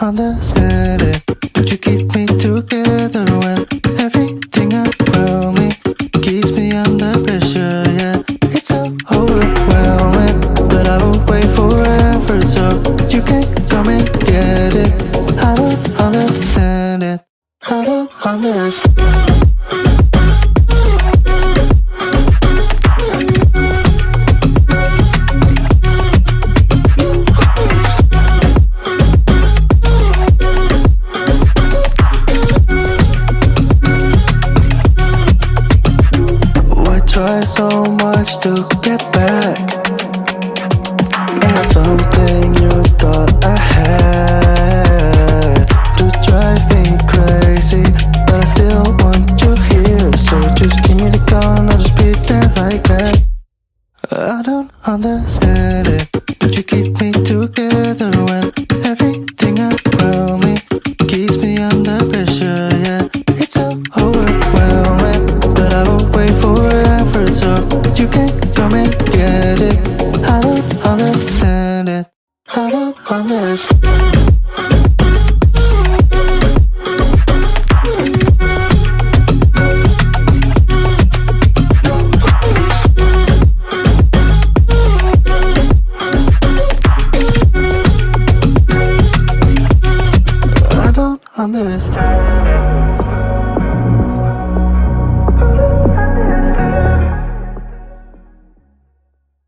understand it, but you keep me together when everything around me keeps me under pressure. Yeah, it's so overwhelming, but I won't wait forever, so you can come and get it. I don't understand it. I don't understand. Try so much to get back. Not something you thought I had to drive me crazy, but I still want you here. So just give me the gun, I'll just pretend like that. I don't understand it, but you keep me together when everything around me keeps me under pressure. Yeah, it's so overwhelming, but I won't wait forever, so you can come and get it. I don't understand it. I don't understand. I don't understand.